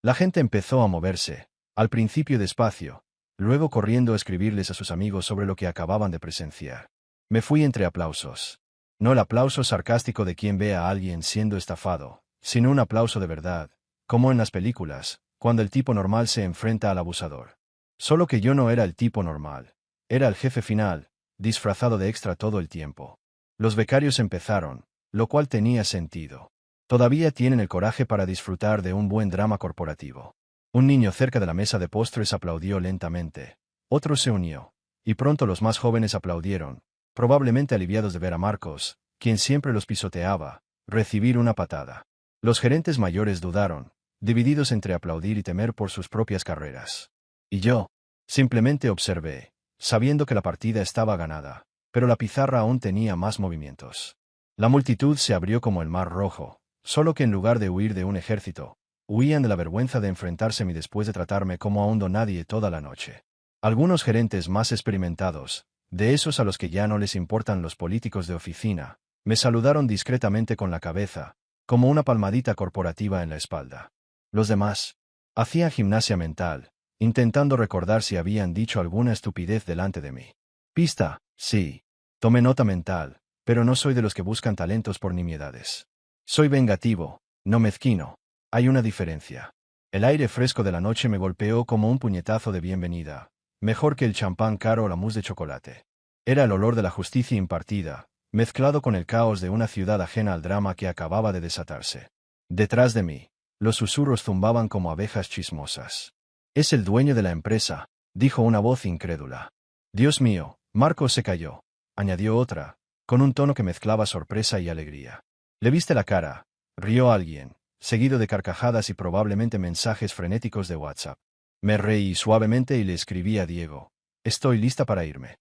La gente empezó a moverse, al principio despacio, luego corriendo a escribirles a sus amigos sobre lo que acababan de presenciar. Me fui entre aplausos. No el aplauso sarcástico de quien ve a alguien siendo estafado, sino un aplauso de verdad, como en las películas, cuando el tipo normal se enfrenta al abusador. Solo que yo no era el tipo normal. Era el jefe final, disfrazado de extra todo el tiempo. Los becarios empezaron, lo cual tenía sentido. Todavía tienen el coraje para disfrutar de un buen drama corporativo. Un niño cerca de la mesa de postres aplaudió lentamente. Otro se unió. Y pronto los más jóvenes aplaudieron, probablemente aliviados de ver a Marcos, quien siempre los pisoteaba, recibir una patada. Los gerentes mayores dudaron, divididos entre aplaudir y temer por sus propias carreras. Y yo, simplemente observé, sabiendo que la partida estaba ganada, pero la pizarra aún tenía más movimientos. La multitud se abrió como el mar rojo, solo que en lugar de huir de un ejército, huían de la vergüenza de enfrentárseme después de tratarme como a un don nadie toda la noche. Algunos gerentes más experimentados, de esos a los que ya no les importan los políticos de oficina, me saludaron discretamente con la cabeza, como una palmadita corporativa en la espalda. Los demás hacían gimnasia mental, intentando recordar si habían dicho alguna estupidez delante de mí. Pista, sí. Tomé nota mental, pero no soy de los que buscan talentos por nimiedades. Soy vengativo, no mezquino. Hay una diferencia. El aire fresco de la noche me golpeó como un puñetazo de bienvenida, mejor que el champán caro o la mousse de chocolate. Era el olor de la justicia impartida, mezclado con el caos de una ciudad ajena al drama que acababa de desatarse. Detrás de mí, los susurros zumbaban como abejas chismosas. «Es el dueño de la empresa», dijo una voz incrédula. «Dios mío», Marcos se calló, añadió otra, con un tono que mezclaba sorpresa y alegría. «¿Le viste la cara?», rió alguien, seguido de carcajadas y probablemente mensajes frenéticos de WhatsApp. Me reí suavemente y le escribí a Diego. «Estoy lista para irme».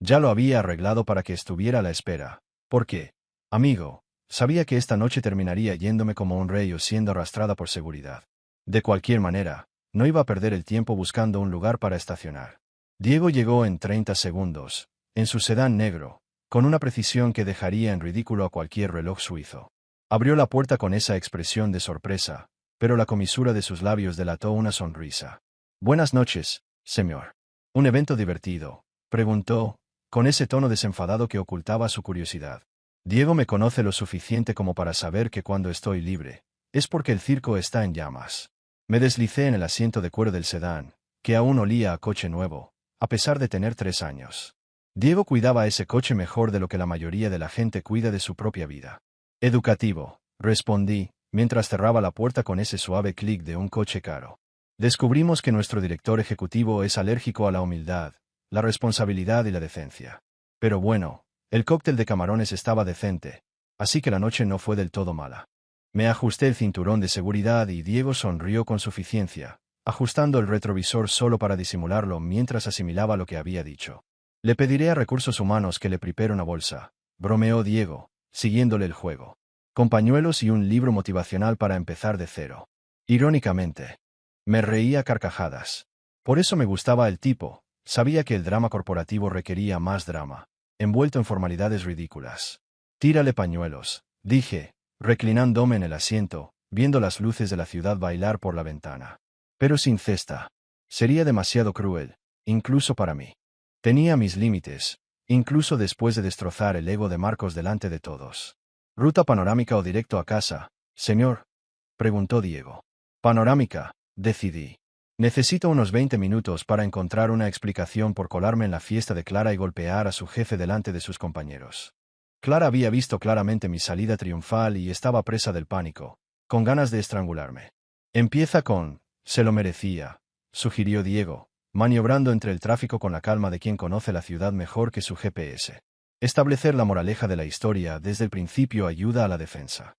Ya lo había arreglado para que estuviera a la espera. ¿Por qué? Amigo, sabía que esta noche terminaría yéndome como un rey o siendo arrastrada por seguridad. De cualquier manera, no iba a perder el tiempo buscando un lugar para estacionar. Diego llegó en 30 segundos, en su sedán negro, con una precisión que dejaría en ridículo a cualquier reloj suizo. Abrió la puerta con esa expresión de sorpresa, pero la comisura de sus labios delató una sonrisa. «Buenas noches, señor». «¿Un evento divertido?», preguntó, con ese tono desenfadado que ocultaba su curiosidad. Diego me conoce lo suficiente como para saber que cuando estoy libre, es porque el circo está en llamas. Me deslicé en el asiento de cuero del sedán, que aún olía a coche nuevo, a pesar de tener 3 años. Diego cuidaba ese coche mejor de lo que la mayoría de la gente cuida de su propia vida. «Educativo», respondí, mientras cerraba la puerta con ese suave clic de un coche caro. Descubrimos que nuestro director ejecutivo es alérgico a la humildad, la responsabilidad y la decencia. Pero bueno, el cóctel de camarones estaba decente, así que la noche no fue del todo mala. Me ajusté el cinturón de seguridad y Diego sonrió con suficiencia, ajustando el retrovisor solo para disimularlo mientras asimilaba lo que había dicho. «Le pediré a recursos humanos que le prepare una bolsa», bromeó Diego, siguiéndole el juego. «Con pañuelos y un libro motivacional para empezar de cero». Irónicamente. Me reía a carcajadas. Por eso me gustaba el tipo, sabía que el drama corporativo requería más drama, envuelto en formalidades ridículas. «Tírale pañuelos», dije, reclinándome en el asiento, viendo las luces de la ciudad bailar por la ventana. Pero sin cesta. Sería demasiado cruel, incluso para mí. Tenía mis límites, incluso después de destrozar el ego de Marcos delante de todos. «¿Ruta panorámica o directo a casa, señor?», preguntó Diego. «Panorámica», decidí. Necesito unos 20 minutos para encontrar una explicación por colarme en la fiesta de Clara y golpear a su jefe delante de sus compañeros. Clara había visto claramente mi salida triunfal y estaba presa del pánico, con ganas de estrangularme. «Empieza con, se lo merecía», sugirió Diego, maniobrando entre el tráfico con la calma de quien conoce la ciudad mejor que su GPS. Establecer la moraleja de la historia desde el principio ayuda a la defensa.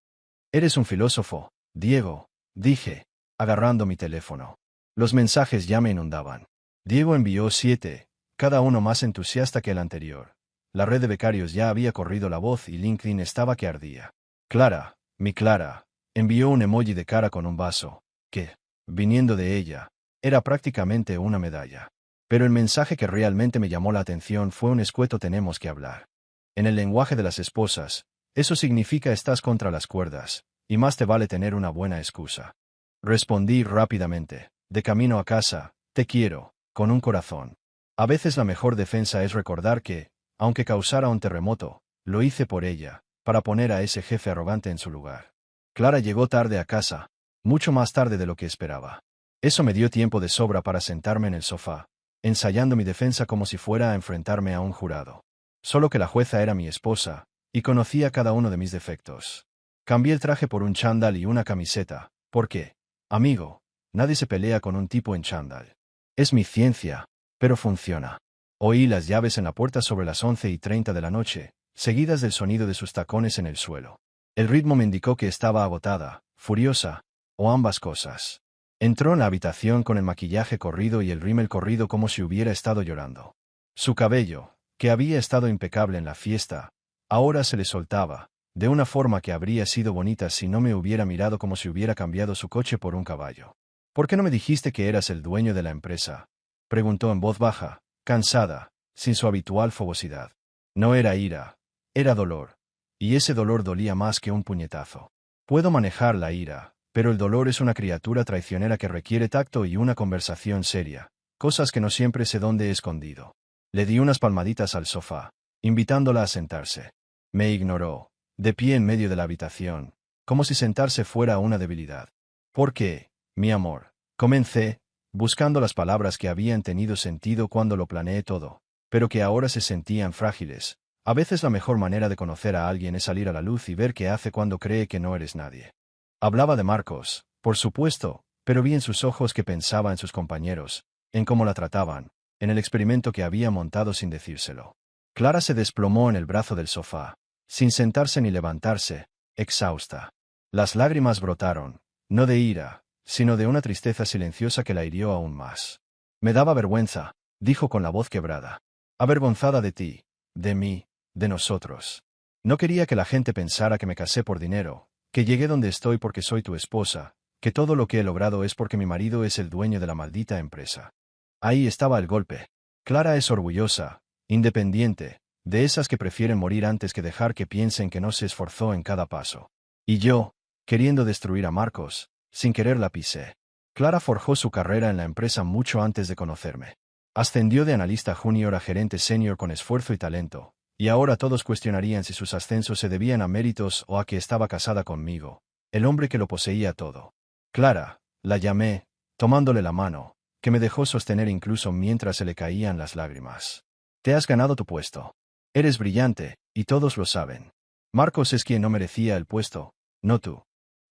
Eres un filósofo, Diego, dije, agarrando mi teléfono. Los mensajes ya me inundaban. Diego envió 7, cada uno más entusiasta que el anterior. La red de becarios ya había corrido la voz y LinkedIn estaba que ardía. Clara, mi Clara, envió un emoji de cara con un vaso, que, viniendo de ella, era prácticamente una medalla. Pero el mensaje que realmente me llamó la atención fue un escueto tenemos que hablar. En el lenguaje de las esposas, eso significa estás contra las cuerdas, y más te vale tener una buena excusa. Respondí rápidamente, de camino a casa, te quiero, con un corazón. A veces la mejor defensa es recordar que, aunque causara un terremoto, lo hice por ella, para poner a ese jefe arrogante en su lugar. Clara llegó tarde a casa, mucho más tarde de lo que esperaba. Eso me dio tiempo de sobra para sentarme en el sofá, ensayando mi defensa como si fuera a enfrentarme a un jurado. Solo que la jueza era mi esposa, y conocía cada uno de mis defectos. Cambié el traje por un chándal y una camiseta, porque, amigo, nadie se pelea con un tipo en chándal. Es mi ciencia, pero funciona. Oí las llaves en la puerta sobre las 11:30 de la noche, seguidas del sonido de sus tacones en el suelo. El ritmo me indicó que estaba agotada, furiosa, o ambas cosas. Entró en la habitación con el maquillaje corrido y el rímel corrido como si hubiera estado llorando. Su cabello, que había estado impecable en la fiesta, ahora se le soltaba, de una forma que habría sido bonita si no me hubiera mirado como si hubiera cambiado su coche por un caballo. ¿Por qué no me dijiste que eras el dueño de la empresa?, preguntó en voz baja, cansada, sin su habitual fogosidad. No era ira, era dolor. Y ese dolor dolía más que un puñetazo. Puedo manejar la ira, pero el dolor es una criatura traicionera que requiere tacto y una conversación seria, cosas que no siempre sé dónde he escondido. Le di unas palmaditas al sofá, invitándola a sentarse. Me ignoró, de pie en medio de la habitación, como si sentarse fuera una debilidad. ¿Por qué, mi amor? Comencé, buscando las palabras que habían tenido sentido cuando lo planeé todo, pero que ahora se sentían frágiles. A veces la mejor manera de conocer a alguien es salir a la luz y ver qué hace cuando cree que no eres nadie. Hablaba de Marcos, por supuesto, pero vi en sus ojos que pensaba en sus compañeros, en cómo la trataban, en el experimento que había montado sin decírselo. Clara se desplomó en el brazo del sofá, sin sentarse ni levantarse, exhausta. Las lágrimas brotaron, no de ira, sino de una tristeza silenciosa que la hirió aún más. Me daba vergüenza, dijo con la voz quebrada. Avergonzada de ti, de mí, de nosotros. No quería que la gente pensara que me casé por dinero, que llegué donde estoy porque soy tu esposa, que todo lo que he logrado es porque mi marido es el dueño de la maldita empresa. Ahí estaba el golpe. Clara es orgullosa, independiente, de esas que prefieren morir antes que dejar que piensen que no se esforzó en cada paso. Y yo, queriendo destruir a Marcos, sin querer la pisé. Clara forjó su carrera en la empresa mucho antes de conocerme. Ascendió de analista junior a gerente senior con esfuerzo y talento, y ahora todos cuestionarían si sus ascensos se debían a méritos o a que estaba casada conmigo, el hombre que lo poseía todo. Clara, la llamé, tomándole la mano, que me dejó sostener incluso mientras se le caían las lágrimas. Te has ganado tu puesto. Eres brillante, y todos lo saben. Marcos es quien no merecía el puesto, no tú.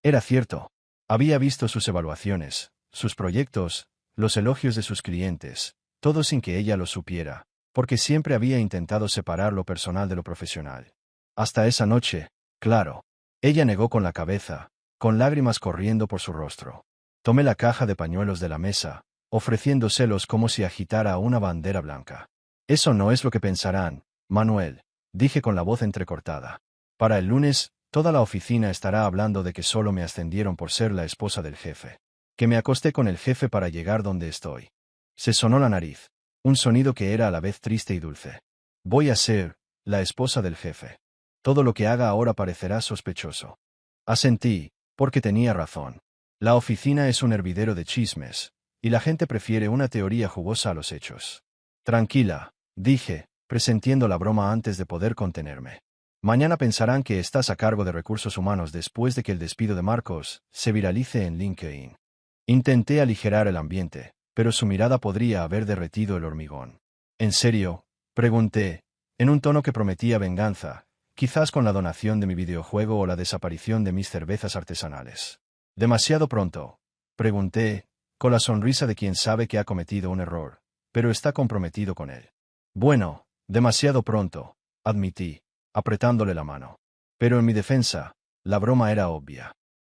Era cierto. Había visto sus evaluaciones, sus proyectos, los elogios de sus clientes, todo sin que ella lo supiera, porque siempre había intentado separar lo personal de lo profesional. Hasta esa noche, claro. Ella negó con la cabeza, con lágrimas corriendo por su rostro. Tomé la caja de pañuelos de la mesa, ofreciéndoselos como si agitara una bandera blanca. Eso no es lo que pensarán, Manuel, dije con la voz entrecortada. Para el lunes, toda la oficina estará hablando de que solo me ascendieron por ser la esposa del jefe. Que me acosté con el jefe para llegar donde estoy. Se sonó la nariz. Un sonido que era a la vez triste y dulce. Voy a ser la esposa del jefe. Todo lo que haga ahora parecerá sospechoso. Asentí, porque tenía razón. La oficina es un hervidero de chismes, y la gente prefiere una teoría jugosa a los hechos. Tranquila, dije, presintiendo la broma antes de poder contenerme. Mañana pensarán que estás a cargo de recursos humanos después de que el despido de Marcos se viralice en LinkedIn. Intenté aligerar el ambiente, pero su mirada podría haber derretido el hormigón. ¿En serio?, pregunté, en un tono que prometía venganza, quizás con la donación de mi videojuego o la desaparición de mis cervezas artesanales. ¿Demasiado pronto?, pregunté, con la sonrisa de quien sabe que ha cometido un error, pero está comprometido con él. Bueno, demasiado pronto, admití, apretándole la mano. Pero en mi defensa, la broma era obvia.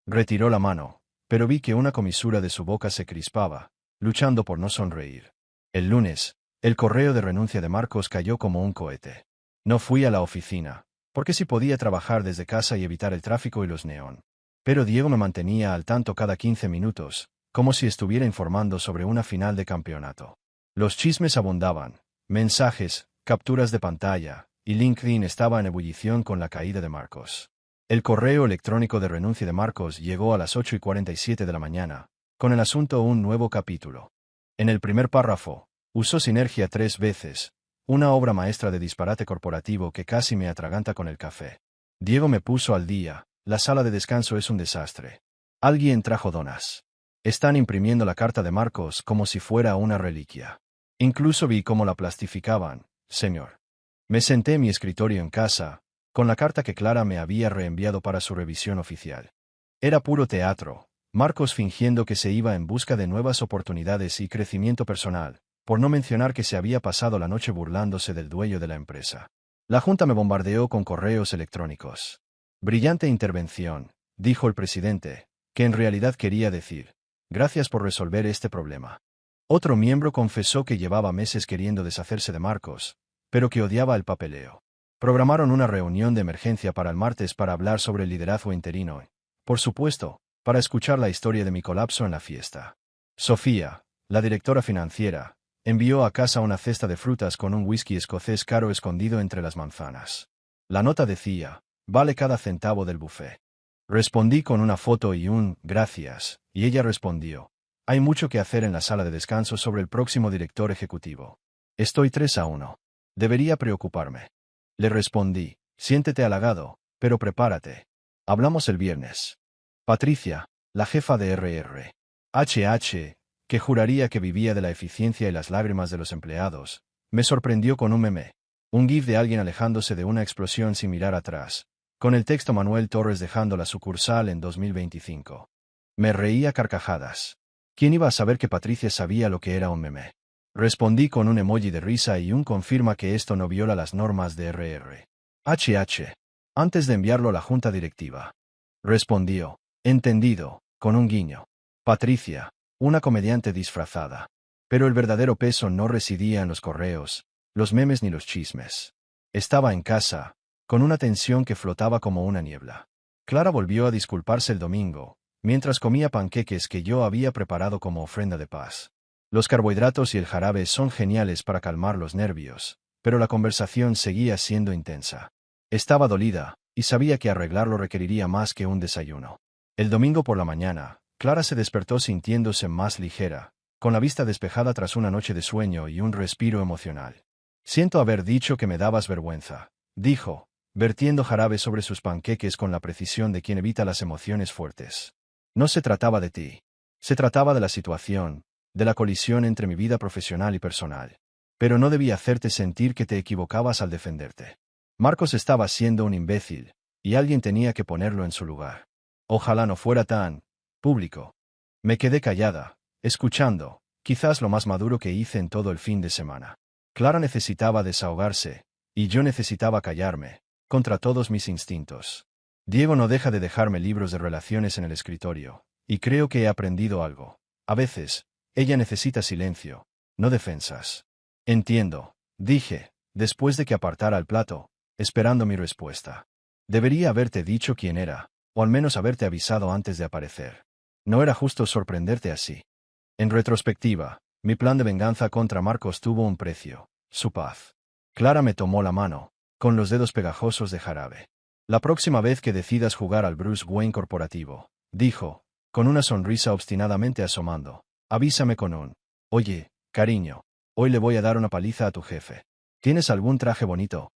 Retiró la mano, pero vi que una comisura de su boca se crispaba, luchando por no sonreír. El lunes, el correo de renuncia de Marcos cayó como un cohete. No fui a la oficina, porque sí podía trabajar desde casa y evitar el tráfico y los neón. Pero Diego me mantenía al tanto cada 15 minutos, como si estuviera informando sobre una final de campeonato. Los chismes abundaban, mensajes, capturas de pantalla, y LinkedIn estaba en ebullición con la caída de Marcos. El correo electrónico de renuncia de Marcos llegó a las 8:47 de la mañana, con el asunto un nuevo capítulo. En el primer párrafo, usó sinergia 3 veces, una obra maestra de disparate corporativo que casi me atraganta con el café. Diego me puso al día, la sala de descanso es un desastre. Alguien trajo donas. Están imprimiendo la carta de Marcos como si fuera una reliquia. Incluso vi cómo la plastificaban, señor. Me senté en mi escritorio en casa, con la carta que Clara me había reenviado para su revisión oficial. Era puro teatro, Marcos fingiendo que se iba en busca de nuevas oportunidades y crecimiento personal, por no mencionar que se había pasado la noche burlándose del dueño de la empresa. La Junta me bombardeó con correos electrónicos. Brillante intervención, dijo el presidente, que en realidad quería decir, gracias por resolver este problema. Otro miembro confesó que llevaba meses queriendo deshacerse de Marcos, pero que odiaba el papeleo. Programaron una reunión de emergencia para el martes para hablar sobre el liderazgo interino y, por supuesto, para escuchar la historia de mi colapso en la fiesta. Sofía, la directora financiera, envió a casa una cesta de frutas con un whisky escocés caro escondido entre las manzanas. La nota decía, vale cada centavo del buffet. Respondí con una foto y un gracias, y ella respondió, hay mucho que hacer en la sala de descanso sobre el próximo director ejecutivo. Estoy 3-1. Debería preocuparme. Le respondí, siéntete halagado, pero prepárate. Hablamos el viernes. Patricia, la jefa de RR. HH, que juraría que vivía de la eficiencia y las lágrimas de los empleados, me sorprendió con un meme. Un gif de alguien alejándose de una explosión sin mirar atrás, con el texto Manuel Torres dejando la sucursal en 2025. Me reía carcajadas. ¿Quién iba a saber que Patricia sabía lo que era un meme? Respondí con un emoji de risa y un confirma que esto no viola las normas de RR. HH. Antes de enviarlo a la junta directiva. Respondió, entendido, con un guiño. Patricia, una comediante disfrazada. Pero el verdadero peso no residía en los correos, los memes ni los chismes. Estaba en casa, con una tensión que flotaba como una niebla. Clara volvió a disculparse el domingo, mientras comía panqueques que yo había preparado como ofrenda de paz. Los carbohidratos y el jarabe son geniales para calmar los nervios, pero la conversación seguía siendo intensa. Estaba dolida, y sabía que arreglarlo requeriría más que un desayuno. El domingo por la mañana, Clara se despertó sintiéndose más ligera, con la vista despejada tras una noche de sueño y un respiro emocional. Siento haber dicho que me dabas vergüenza, dijo, vertiendo jarabe sobre sus panqueques con la precisión de quien evita las emociones fuertes. No se trataba de ti. Se trataba de la situación, de la colisión entre mi vida profesional y personal. Pero no debía hacerte sentir que te equivocabas al defenderte. Marcos estaba siendo un imbécil, y alguien tenía que ponerlo en su lugar. Ojalá no fuera tan público. Me quedé callada, escuchando, quizás lo más maduro que hice en todo el fin de semana. Clara necesitaba desahogarse, y yo necesitaba callarme, contra todos mis instintos. Diego no deja de dejarme libros de relaciones en el escritorio, y creo que he aprendido algo. A veces, ella necesita silencio, no defensas. Entiendo, dije, después de que apartara el plato, esperando mi respuesta. Debería haberte dicho quién era, o al menos haberte avisado antes de aparecer. No era justo sorprenderte así. En retrospectiva, mi plan de venganza contra Marcos tuvo un precio, su paz. Clara me tomó la mano, con los dedos pegajosos de jarabe. La próxima vez que decidas jugar al Bruce Wayne corporativo, dijo, con una sonrisa obstinadamente asomando, avísame con un, oye, cariño, hoy le voy a dar una paliza a tu jefe. ¿Tienes algún traje bonito?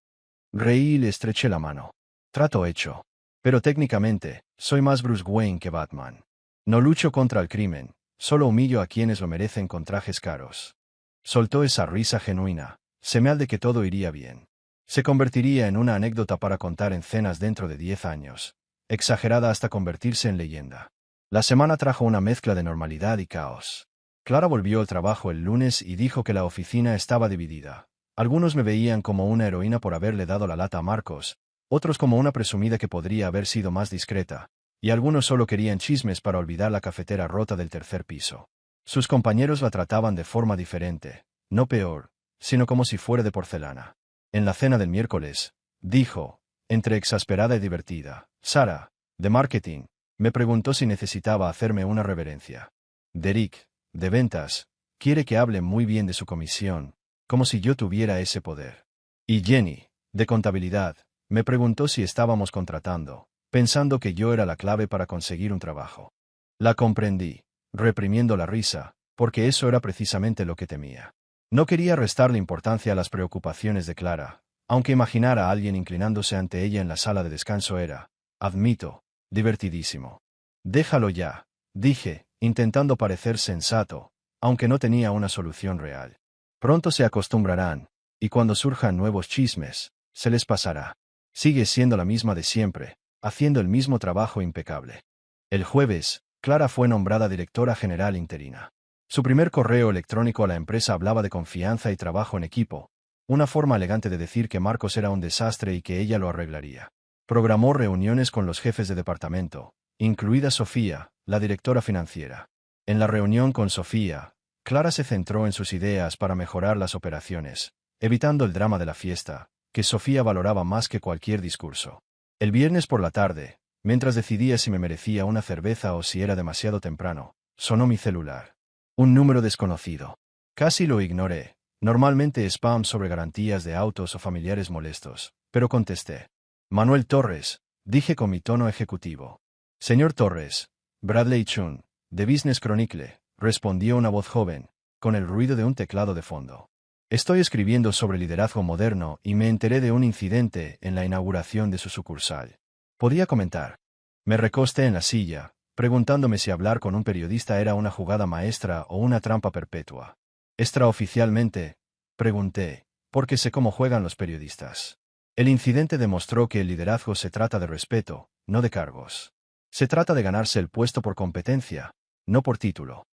Reí y le estreché la mano. Trato hecho. Pero técnicamente, soy más Bruce Wayne que Batman. No lucho contra el crimen, solo humillo a quienes lo merecen con trajes caros. Soltó esa risa genuina, señal de que todo iría bien. Se convertiría en una anécdota para contar en cenas dentro de 10 años, exagerada hasta convertirse en leyenda. La semana trajo una mezcla de normalidad y caos. Clara volvió al trabajo el lunes y dijo que la oficina estaba dividida. Algunos me veían como una heroína por haberle dado la lata a Marcos, otros como una presumida que podría haber sido más discreta, y algunos solo querían chismes para olvidar la cafetera rota del tercer piso. Sus compañeros la trataban de forma diferente, no peor, sino como si fuera de porcelana. En la cena del miércoles, dijo, entre exasperada y divertida, Sara, de marketing, me preguntó si necesitaba hacerme una reverencia. Derek, de ventas, quiere que hable muy bien de su comisión, como si yo tuviera ese poder. Y Jenny, de contabilidad, me preguntó si estábamos contratando, pensando que yo era la clave para conseguir un trabajo. La comprendí, reprimiendo la risa, porque eso era precisamente lo que temía. No quería restarle importancia a las preocupaciones de Clara, aunque imaginar a alguien inclinándose ante ella en la sala de descanso era, admito, divertidísimo. Déjalo ya, dije, intentando parecer sensato, aunque no tenía una solución real. Pronto se acostumbrarán, y cuando surjan nuevos chismes, se les pasará. Sigue siendo la misma de siempre, haciendo el mismo trabajo impecable. El jueves, Clara fue nombrada directora general interina. Su primer correo electrónico a la empresa hablaba de confianza y trabajo en equipo, una forma elegante de decir que Marcos era un desastre y que ella lo arreglaría. Programó reuniones con los jefes de departamento, incluida Sofía, la directora financiera. En la reunión con Sofía, Clara se centró en sus ideas para mejorar las operaciones, evitando el drama de la fiesta, que Sofía valoraba más que cualquier discurso. El viernes por la tarde, mientras decidía si me merecía una cerveza o si era demasiado temprano, sonó mi celular. Un número desconocido. Casi lo ignoré. Normalmente spam sobre garantías de autos o familiares molestos, pero contesté. Manuel Torres, dije con mi tono ejecutivo. Señor Torres, Bradley Chun, de Business Chronicle, respondió una voz joven, con el ruido de un teclado de fondo. Estoy escribiendo sobre liderazgo moderno y me enteré de un incidente en la inauguración de su sucursal. ¿Podía comentar? Me recosté en la silla, preguntándome si hablar con un periodista era una jugada maestra o una trampa perpetua. Extraoficialmente, pregunté, porque sé cómo juegan los periodistas. El incidente demostró que el liderazgo se trata de respeto, no de cargos. Se trata de ganarse el puesto por competencia, no por título.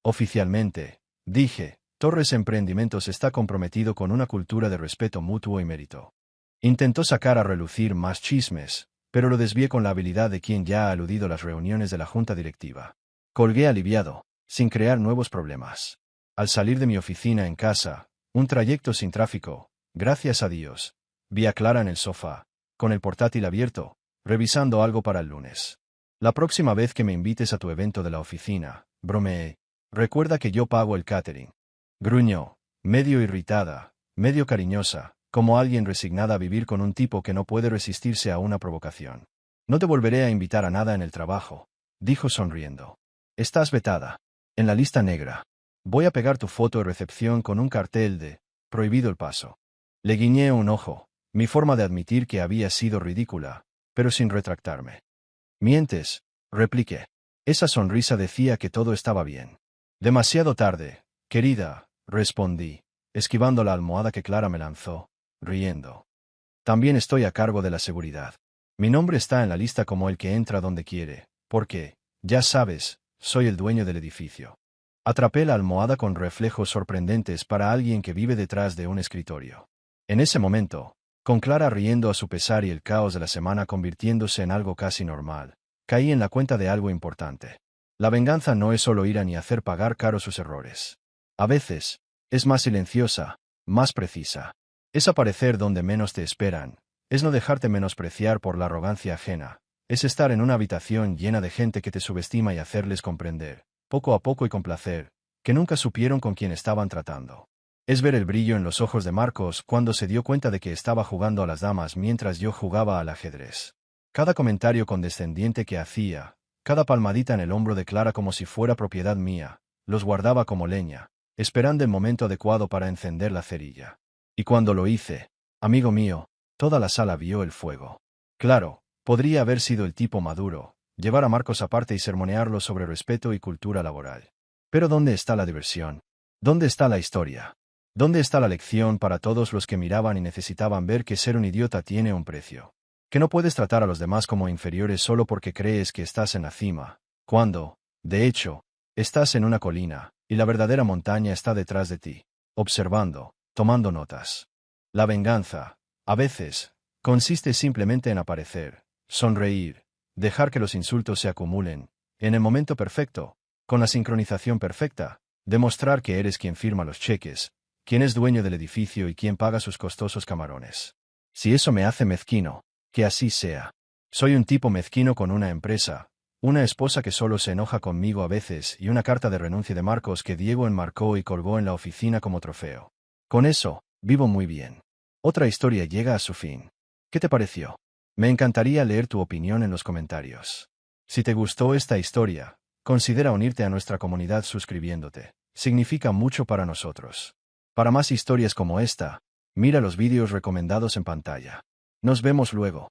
Oficialmente, dije, Torres Emprendimientos está comprometido con una cultura de respeto mutuo y mérito. Intentó sacar a relucir más chismes, pero lo desvié con la habilidad de quien ya ha aludido a las reuniones de la junta directiva. Colgué aliviado, sin crear nuevos problemas. Al salir de mi oficina en casa, un trayecto sin tráfico, gracias a Dios, vi a Clara en el sofá, con el portátil abierto, revisando algo para el lunes. La próxima vez que me invites a tu evento de la oficina, bromeé, recuerda que yo pago el catering. Gruñó, medio irritada, medio cariñosa, como alguien resignada a vivir con un tipo que no puede resistirse a una provocación. No te volveré a invitar a nada en el trabajo, dijo sonriendo. Estás vetada. En la lista negra. Voy a pegar tu foto de recepción con un cartel de prohibido el paso. Le guiñé un ojo, mi forma de admitir que había sido ridícula, pero sin retractarme. Mientes, repliqué. Esa sonrisa decía que todo estaba bien. Demasiado tarde, querida, respondí, esquivando la almohada que Clara me lanzó, riendo. También estoy a cargo de la seguridad. Mi nombre está en la lista como el que entra donde quiere, porque, ya sabes, soy el dueño del edificio. Atrapé la almohada con reflejos sorprendentes para alguien que vive detrás de un escritorio. En ese momento, con Clara riendo a su pesar y el caos de la semana convirtiéndose en algo casi normal, caí en la cuenta de algo importante. La venganza no es solo ir a ni hacer pagar caro sus errores. A veces, es más silenciosa, más precisa. Es aparecer donde menos te esperan, es no dejarte menospreciar por la arrogancia ajena, es estar en una habitación llena de gente que te subestima y hacerles comprender, poco a poco y con placer, que nunca supieron con quién estaban tratando. Es ver el brillo en los ojos de Marcos cuando se dio cuenta de que estaba jugando a las damas mientras yo jugaba al ajedrez. Cada comentario condescendiente que hacía, cada palmadita en el hombro de Clara como si fuera propiedad mía, los guardaba como leña, esperando el momento adecuado para encender la cerilla. Y cuando lo hice, amigo mío, toda la sala vio el fuego. Claro, podría haber sido el tipo maduro, llevar a Marcos aparte y sermonearlo sobre respeto y cultura laboral. Pero ¿dónde está la diversión? ¿Dónde está la historia? ¿Dónde está la lección para todos los que miraban y necesitaban ver que ser un idiota tiene un precio? Que no puedes tratar a los demás como inferiores solo porque crees que estás en la cima, cuando, de hecho, estás en una colina, y la verdadera montaña está detrás de ti, observando, tomando notas. La venganza, a veces, consiste simplemente en aparecer, sonreír, dejar que los insultos se acumulen, en el momento perfecto, con la sincronización perfecta, demostrar que eres quien firma los cheques, quien es dueño del edificio y quien paga sus costosos camarones. Si eso me hace mezquino, que así sea. Soy un tipo mezquino con una empresa, una esposa que solo se enoja conmigo a veces y una carta de renuncia de Marcos que Diego enmarcó y colgó en la oficina como trofeo. Con eso, vivo muy bien. Otra historia llega a su fin. ¿Qué te pareció? Me encantaría leer tu opinión en los comentarios. Si te gustó esta historia, considera unirte a nuestra comunidad suscribiéndote. Significa mucho para nosotros. Para más historias como esta, mira los vídeos recomendados en pantalla. Nos vemos luego.